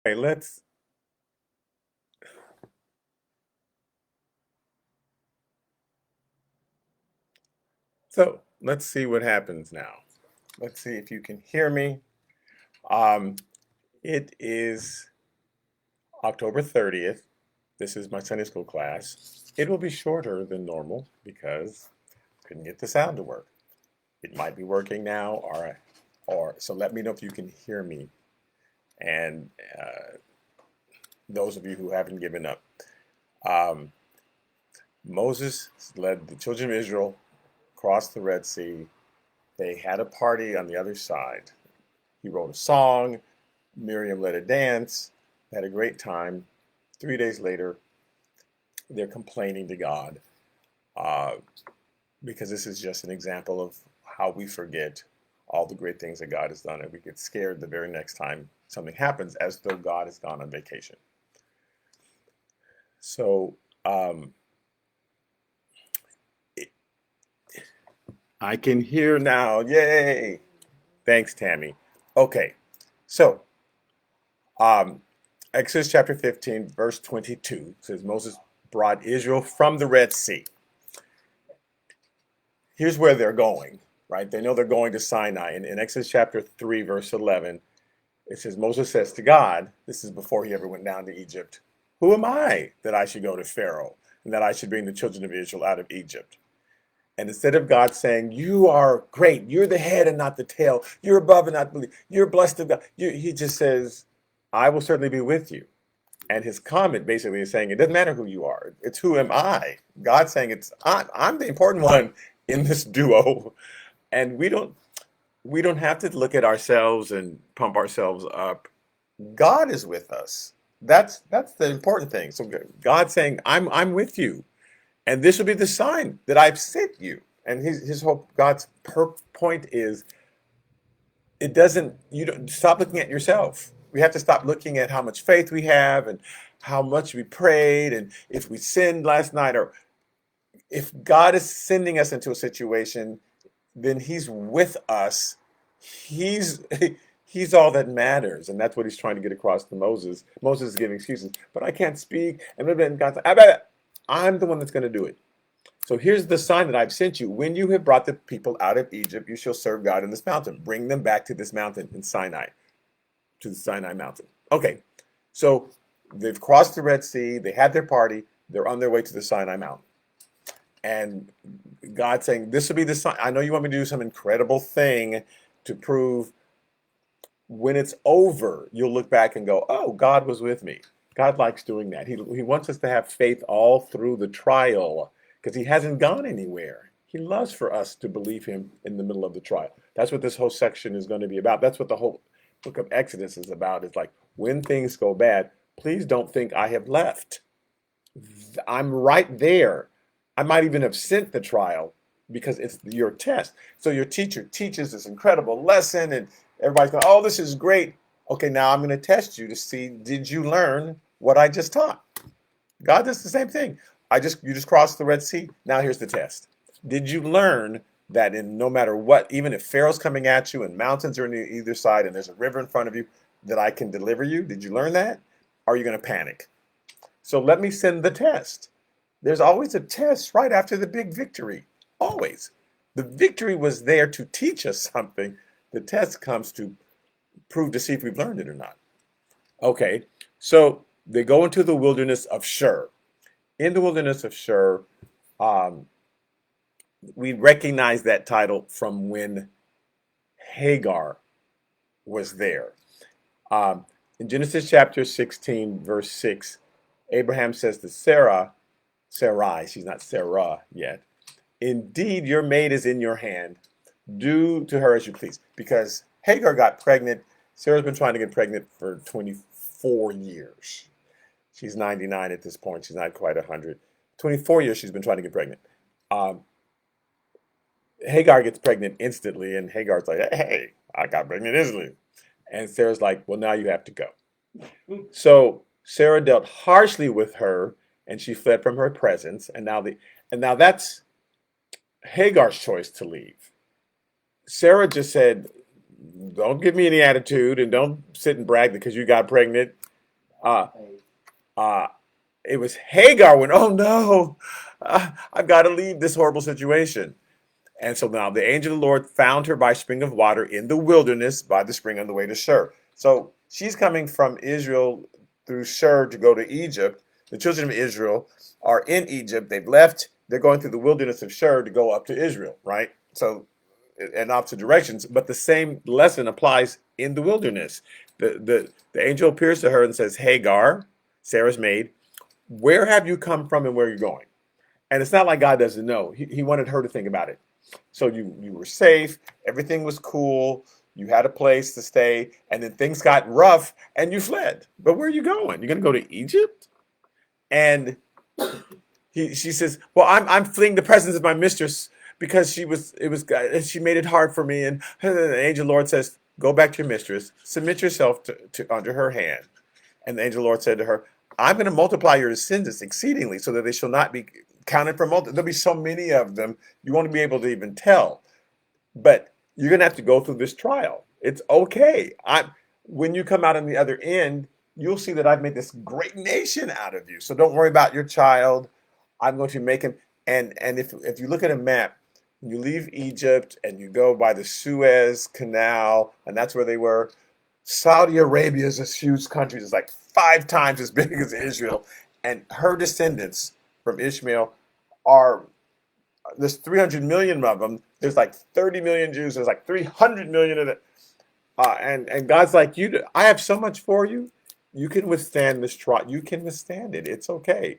Hey, let's see what happens now. Let's see if you can hear me. Um, it is October 30th. This is my Sunday school class. It will be shorter than normal because I couldn't get the sound to work. It might be working now, or so let me know if you can hear me. And those of you who haven't given up, um, Moses led the children of Israel across the Red Sea. They had a party on the other side. He wrote a song. Miriam led a dance. They had a great time. 3 days later, they're complaining to God uh, because this is just an example of how we forget all the great things that God has done, and we get scared the very next time something happens, as though God has gone on vacation. So um, I can hear now. Yay! Thanks, Tammy. Okay, so um, Exodus chapter 15, verse 22 says Moses brought Israel from the Red Sea. Here's where they're going, right? They know they're going to Sinai. In Exodus chapter 3, verse 11, it says, Moses says to God, this is before he ever went down to Egypt, who am I that I should go to Pharaoh and that I should bring the children of Israel out of Egypt? And instead of God saying, you are great, you're the head and not the tail, you're above and not beneath, you're blessed of God, he just says, I will certainly be with you. And his comment basically is saying, it doesn't matter who you are. It's who am I? God's saying I'm the important one in this duo. And we don't have to look at ourselves and pump ourselves up. God is with us. That's the important thing. So God's saying, I'm with you. And this will be the sign that I've sent you. And his whole God's point is it doesn't you don't stop looking at yourself. We have to stop looking at how much faith we have and how much we prayed and if we sinned last night, or if God is sending us into a situation, then he's with us. He's he's all that matters, and that's what he's trying to get across to Moses. Moses is giving excuses, but I can't speak, and then God's like, I'm the one that's going to do it. So here's the sign that I've sent you. When you have brought the people out of Egypt, you shall serve God in this mountain. Bring them back to this mountain in Sinai, to the Sinai mountain. Okay, so they've crossed the Red Sea. They had their party. They're on their way to the Sinai mountain. And God saying, this will be the sign. I know you want me to do some incredible thing to prove when it's over, you'll look back and go, oh, God was with me. God likes doing that. He wants us to have faith all through the trial because he hasn't gone anywhere. He loves for us to believe him in the middle of the trial. That's what this whole section is going to be about. That's what the whole book of Exodus is about. It's like, when things go bad, please don't think I have left. I'm right there. I might even have sent the trial because it's your test. So your teacher teaches this incredible lesson, and everybody's going, oh, this is great. Okay, now I'm going to test you to see, did you learn what I just taught? God does the same thing. You just crossed the Red Sea. Now here's the test. Did you learn that in no matter what, even if Pharaoh's coming at you and mountains are on either side and there's a river in front of you, that I can deliver you? Did you learn that? Or are you going to panic? So let me send the test. There's always a test right after the big victory. Always. The victory was there to teach us something. The test comes to prove to see if we've learned it or not. Okay, so they go into the wilderness of Shur. In the wilderness of Shur, um, we recognize that title from when Hagar was there. In Genesis chapter 16, verse 6, Abraham says to Sarai, she's not Sarah yet, indeed, your maid is in your hand. Do to her as you please. Because Hagar got pregnant. Sarah's been trying to get pregnant for 24 years. She's 99 at this point. She's not quite 100. 24 years she's been trying to get pregnant. Um, Hagar gets pregnant instantly, and Hagar's like, hey, I got pregnant instantly. And Sarah's like, well, now you have to go. So Sarah dealt harshly with her, and she fled from her presence. And now that's Hagar's choice to leave. Sarah just said, don't give me any attitude and don't sit and brag because you got pregnant. Uh, uh, it was Hagar when, oh no, I've got to leave this horrible situation. And so now the angel of the Lord found her by a spring of water in the wilderness by the spring on the way to Shur. So she's coming from Israel through Shur to go to Egypt. The children of Israel are in Egypt. They've left. They're going through the wilderness of Shur to go up to Israel, right? So in opposite directions, but the same lesson applies in the wilderness. The angel appears to her and says, Hagar, Sarah's maid, where have you come from and where are you going? And it's not like God doesn't know. He wanted her to think about it. So you were safe, everything was cool, you had a place to stay, and then things got rough and you fled. But where are you going? You're gonna go to Egypt? And she says, "Well, I'm fleeing the presence of my mistress because she made it hard for me." And the angel Lord says, "Go back to your mistress, submit yourself to under her hand." And the angel Lord said to her, "I'm going to multiply your descendants exceedingly, so that they shall not be counted for multitude. There'll be so many of them, you won't be able to even tell. But you're going to have to go through this trial. It's okay. When you come out on the other end, you'll see that I've made this great nation out of you. So don't worry about your child. I'm going to make him." And if you look at a map, you leave Egypt and you go by the Suez Canal, and that's where they were. Saudi Arabia is this huge country. It's like 5 times as big as Israel. And her descendants from Ishmael are, there's 300 million of them. There's like 30 million Jews. There's like 300 million of it. And God's like, I have so much for you. You can withstand this trial. You can withstand it. It's okay.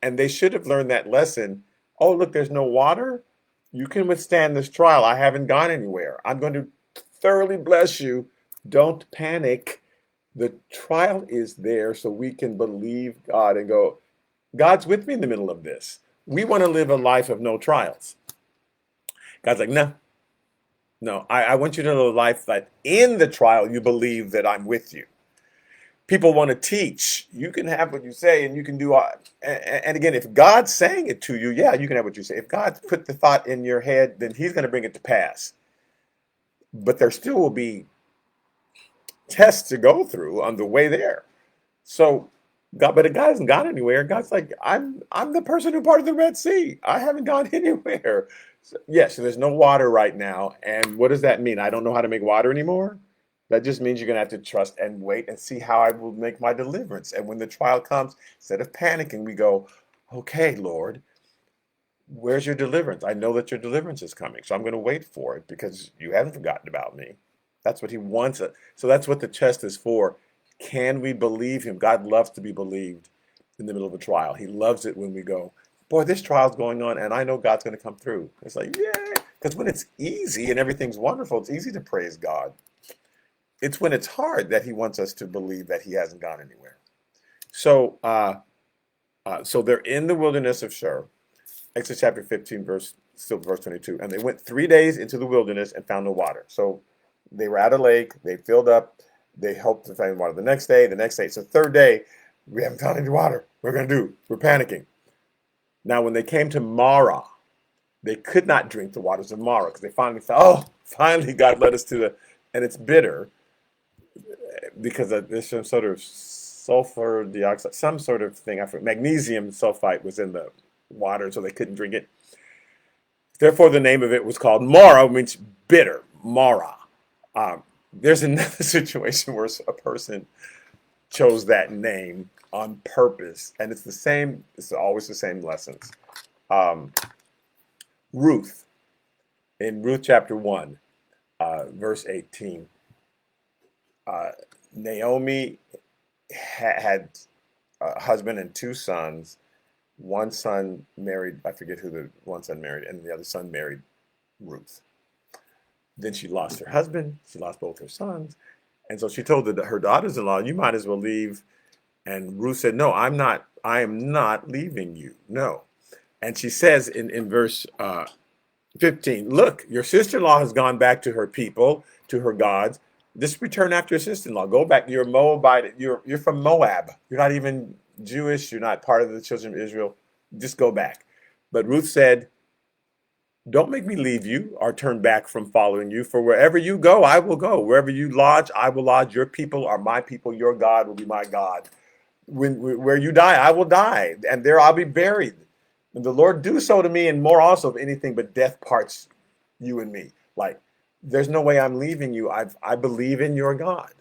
And they should have learned that lesson. Oh, look, there's no water. You can withstand this trial. I haven't gone anywhere. I'm going to thoroughly bless you. Don't panic. The trial is there so we can believe God and go, God's with me in the middle of this. We want to live a life of no trials. God's like, no, no, I want you to live a life that in the trial you believe that I'm with you. People want to teach. You can have what you say and you can do. And again, if God's saying it to you, yeah, you can have what you say. If God put the thought in your head, then he's going to bring it to pass. But there still will be tests to go through on the way there. So but God hasn't gone anywhere. God's like, I'm the person who parted the Red Sea. I haven't gone anywhere. So, yes, there's no water right now. And what does that mean? I don't know how to make water anymore? That just means you're going to have to trust and wait and see how I will make my deliverance. And when the trial comes, instead of panicking, we go, okay, Lord, where's your deliverance? I know that your deliverance is coming. So I'm going to wait for it because you haven't forgotten about me. That's what he wants. So that's what the test is for. Can we believe him? God loves to be believed in the middle of a trial. He loves it when we go, boy, this trial's going on and I know God's going to come through. It's like, yay. Because when it's easy and everything's wonderful, it's easy to praise God. It's when it's hard that he wants us to believe that he hasn't gone anywhere. So, so they're in the wilderness of Shur. Exodus chapter 15, verse 22. And they went 3 days into the wilderness and found no water. So they were at a lake. They filled up. They hoped to find water the next day. So third day, we haven't found any water. What are we going to do? We're panicking. Now, when they came to Marah, they could not drink the waters of Marah because they finally thought, oh, finally God led us to and it's bitter because there's some sort of sulfur dioxide, some sort of thing. I forget, magnesium sulfite was in the water, so they couldn't drink it. Therefore, the name of it was called Marah, which means bitter, Marah. There's another situation where a person chose that name on purpose, and it's the same. It's always the same lessons. Ruth, in Ruth chapter 1, verse 18. Naomi had a husband and 2 sons. One son married, I forget who the one son married, and the other son married Ruth. Then she lost her husband, she lost both her sons, and so she told her daughters-in-law, you might as well leave. And Ruth said, no, I am not leaving you, no. And she says in verse 15, look, your sister-in-law has gone back to her people, to her gods. Just return after your sister-in-law. Go back. You're a Moabite. You're from Moab. You're not even Jewish. You're not part of the children of Israel. Just go back. But Ruth said, Don't make me leave you or turn back from following you. For wherever you go, I will go. Wherever you lodge, I will lodge. Your people are my people. Your God will be my God. Where you die, I will die, and there I'll be buried. And the Lord do so to me, and more also, if anything but death parts you and me. Like, there's no way I'm leaving you. I believe in your God.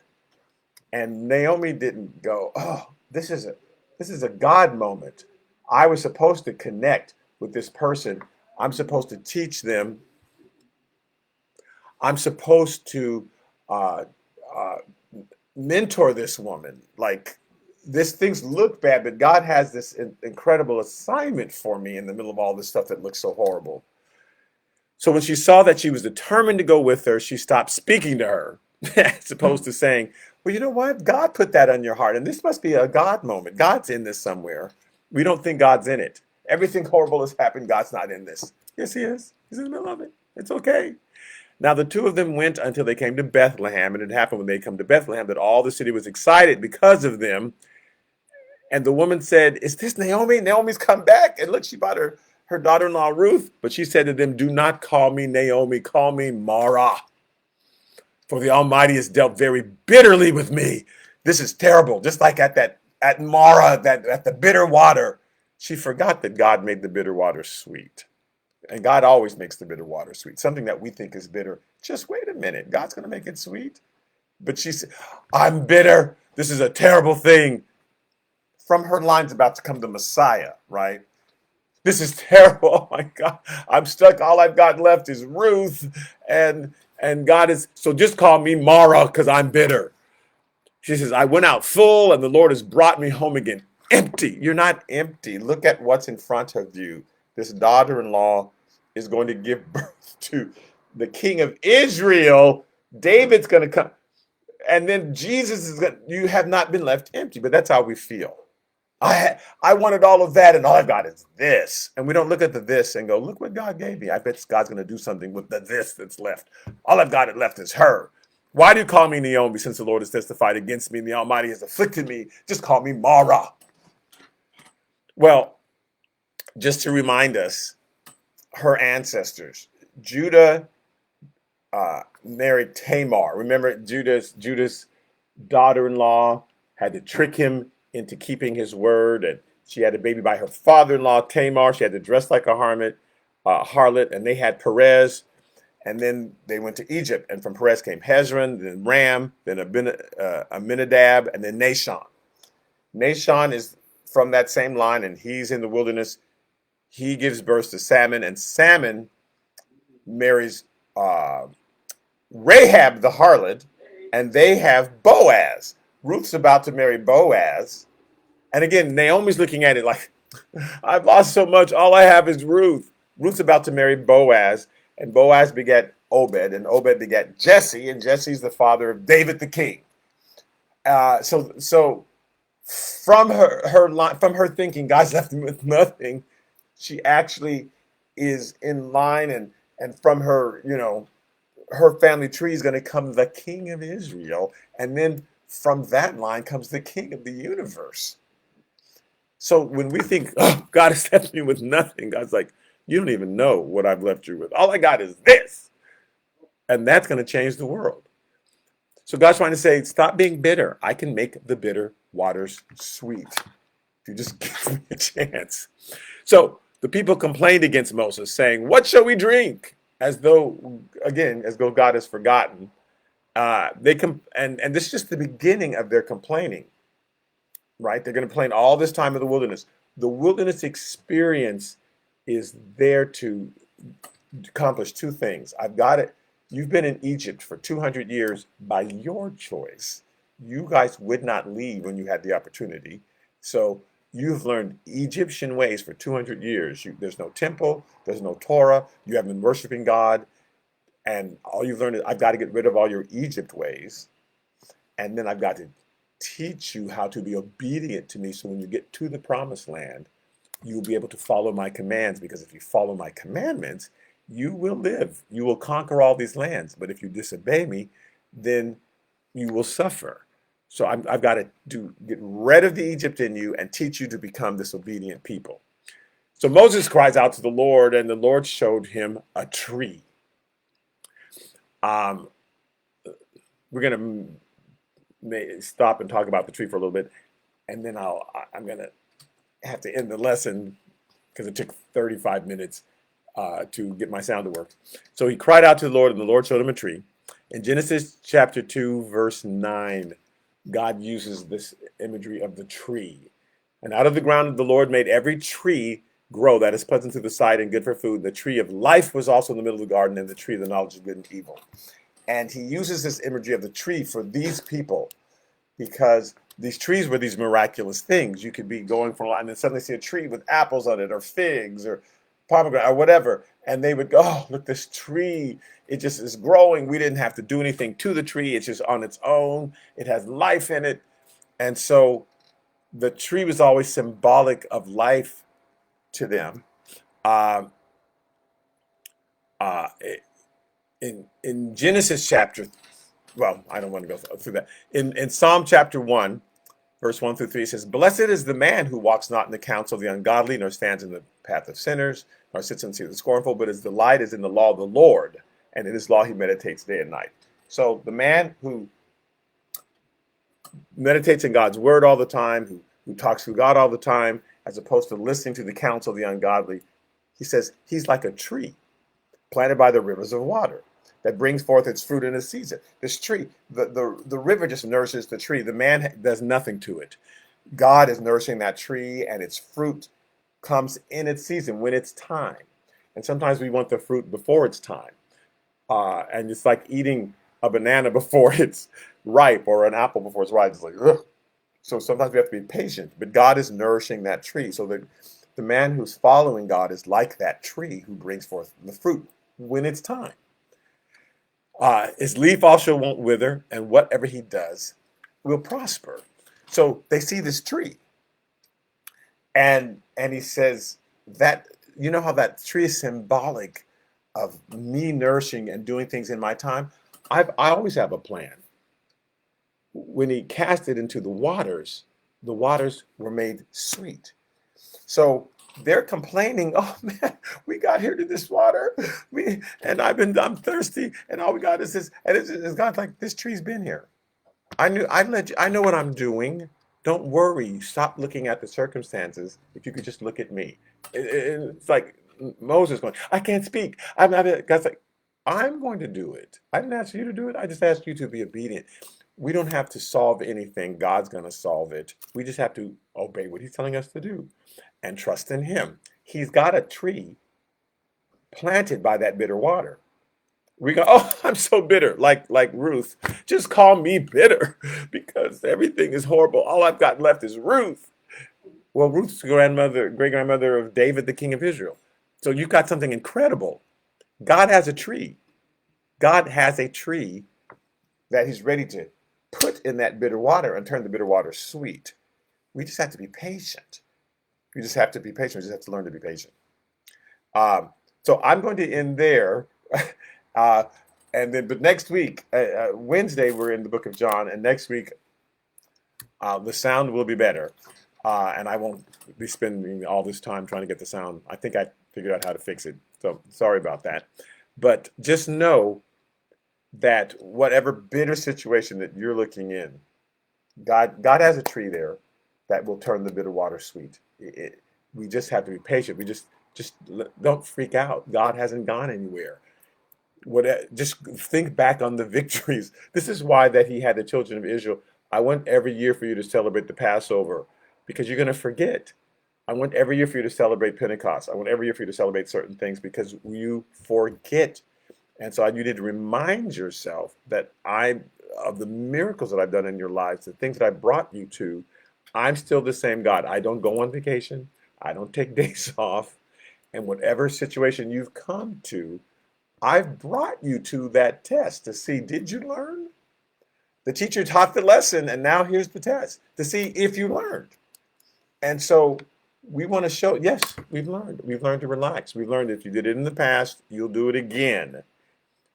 And Naomi didn't go, oh, this is a God moment. I was supposed to connect with this person. I'm supposed to teach them. I'm supposed to uh, uh, mentor this woman. Like, this things look bad, but God has this incredible assignment for me in the middle of all this stuff that looks so horrible. So when she saw that she was determined to go with her, she stopped speaking to her, as opposed to saying, well, you know what? God put that on your heart, and this must be a God moment. God's in this somewhere. We don't think God's in it. Everything horrible has happened. God's not in this. Yes, he is. He's in the middle of it. It's okay. Now the two of them went until they came to Bethlehem, and it happened when they come to Bethlehem that all the city was excited because of them. And the woman said, is this Naomi? Naomi's come back. And look, she brought her daughter-in-law Ruth. But she said to them, do not call me Naomi, call me Mara. For the Almighty has dealt very bitterly with me. This is terrible. Just like at Mara, at the bitter water. She forgot that God made the bitter water sweet. And God always makes the bitter water sweet. Something that we think is bitter. Just wait a minute. God's going to make it sweet. But she said, I'm bitter. This is a terrible thing. From her lines about to come the Messiah, right? This is terrible. Oh my God. I'm stuck. All I've got left is Ruth. And God is, so just call me Mara because I'm bitter. She says, I went out full and the Lord has brought me home again empty. You're not empty. Look at what's in front of you. This daughter-in-law is going to give birth to the king of Israel. David's going to come. And then Jesus is going to, you have not been left empty. But that's how we feel. I wanted all of that, and all I've got is this. And we don't look at the this and go, look what God gave me. I bet God's going to do something with the this that's left. All I've got left is her. Why do you call me Naomi, since the Lord has testified against me and the Almighty has afflicted me? Just call me Mara. Well, just to remind us, her ancestors, Judah married Tamar. Remember, Judah's daughter-in-law had to trick him into keeping his word, and she had a baby by her father-in-law Tamar. She had to dress like a harlot, and they had Perez, and then they went to Egypt, and from Perez came Hezron, then Ram, then Aminadab, and then Nahshon. Nahshon is from that same line, and he's in the wilderness. He gives birth to Salmon, and Salmon marries Rahab the harlot, and they have Boaz. Ruth's about to marry Boaz. And again, Naomi's looking at it like, I've lost so much. All I have is Ruth. Ruth's about to marry Boaz. And Boaz begat Obed. And Obed begat Jesse. And Jesse's the father of David the king. So from her thinking, God's left him with nothing. She actually is in line. And from her, her family tree is going to come the king of Israel. And then from that line comes the king of the universe. So when we think, oh, God has left me with nothing, God's like, you don't even know what I've left you with. All I got is this. And that's going to change the world. So God's trying to say, stop being bitter. I can make the bitter waters sweet. If you just give me a chance. So the people complained against Moses, saying, what shall we drink? As though God has forgotten. And this is just the beginning of their complaining, right? They're going to complain all this time in the wilderness. The wilderness experience is there to accomplish two things. I've got it. You've been in Egypt for 200 years by your choice. You guys would not leave when you had the opportunity. So you've learned Egyptian ways for 200 years. There's no temple. There's no Torah. You haven't been worshiping God. And all you've learned is, I've got to get rid of all your Egypt ways. And then I've got to teach you how to be obedient to me. So when you get to the promised land, you'll be able to follow my commands. Because if you follow my commandments, you will live. You will conquer all these lands. But if you disobey me, then you will suffer. So I've got to get rid of the Egypt in you and teach you to become this obedient people. So Moses cries out to the Lord, and the Lord showed him a tree. Um, we're going to stop and talk about the tree for a little bit, and then I'm going to have to end the lesson because it took 35 minutes to get my sound to work. So he cried out to the Lord, and the Lord showed him a tree. In Genesis chapter 2, verse 9, God uses this imagery of the tree. And out of the ground the Lord made every tree grow that is pleasant to the sight and good for food. The tree of life was also in the middle of the garden, and the tree of the knowledge of good and evil. And he uses this imagery of the tree for these people because these trees were these miraculous things. You could be going for a while and then suddenly see a tree with apples on it or figs or pomegranate or whatever. And they would go, oh, look, this tree, it just is growing. We didn't have to do anything to the tree. It's just on its own. It has life in it. And so the tree was always symbolic of life to them. Uh, uh, in Genesis chapter, well, I don't want to go through that. In Psalm chapter 1, verse 1 through 3, it says, Blessed is the man who walks not in the counsel of the ungodly, nor stands in the path of sinners, nor sits in the seat of the scornful, but his delight is in the law of the Lord, and in his law he meditates day and night. So the man who meditates in God's word all the time, who talks to God all the time, as opposed to listening to the counsel of the ungodly, he says he's like a tree planted by the rivers of water that brings forth its fruit in its season. This tree, the river just nourishes the tree. The man does nothing to it. God is nourishing that tree, and its fruit comes in its season when it's time. And sometimes we want the fruit before it's time. And it's like eating a banana before it's ripe or an apple before it's ripe. It's like, ugh. So sometimes we have to be patient, but God is nourishing that tree. So that the man who's following God is like that tree who brings forth the fruit when it's time. His leaf also won't wither, and whatever he does will prosper. So they see this tree, and he says that, you know how that tree is symbolic of me nourishing and doing things in my time. I always have a plan. When he cast it into the waters were made sweet. So they're complaining, oh man, we got here to this water, I'm thirsty, and all we got is this, and it's God's like, this tree's been here. I know what I'm doing. Don't worry. Stop looking at the circumstances. If you could just look at me. It's like Moses going, I can't speak. God's like, I'm going to do it. I didn't ask you to do it. I just asked you to be obedient. We don't have to solve anything. God's going to solve it. We just have to obey what he's telling us to do and trust in him. He's got a tree planted by that bitter water. We go, oh, I'm so bitter, like Ruth. Just call me bitter because everything is horrible. All I've got left is Ruth. Well, Ruth's great grandmother of David, the king of Israel. So you've got something incredible. God has a tree. God has a tree that he's ready to put in that bitter water and turn the bitter water sweet. We just have to be patient. We just have to be patient. We just have to learn to be patient. So I'm going to end there. But next week, Wednesday, we're in the book of John, and next week, the sound will be better. And I won't be spending all this time trying to get the sound. I think I figured out how to fix it. So sorry about that. But just know that whatever bitter situation that you're looking in, God has a tree there that will turn the bitter water sweet. We just have to be patient. We just don't freak out. God hasn't gone anywhere. Just think back on the victories. This is why that he had the children of Israel. I want every year for you to celebrate the Passover because you're going to forget. I want every year for you to celebrate Pentecost. I want every year for you to celebrate certain things because you forget. And so you need to remind yourself that of the miracles that I've done in your lives, the things that I brought you to, I'm still the same God. I don't go on vacation. I don't take days off. And whatever situation you've come to, I've brought you to that test to see, did you learn? The teacher taught the lesson, and now here's the test to see if you learned. And so we want to show, yes, we've learned. We've learned to relax. We've learned if you did it in the past, you'll do it again.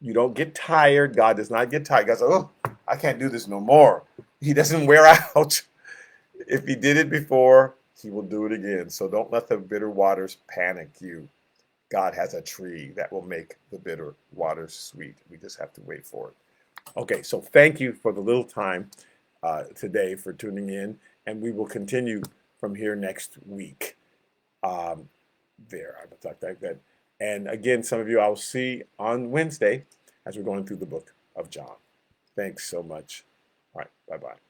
You don't get tired. God does not get tired. God says, oh, I can't do this no more. He doesn't wear out. If he did it before, He will do it again. So don't let the bitter waters panic you. God has a tree that will make the bitter waters sweet. We just have to wait for it. Okay, so thank you for the little time today for tuning in, and we will continue from here next week. Um, there, I will talk like that. And again, some of you I'll see on Wednesday as we're going through the book of John. Thanks so much. All right, bye-bye.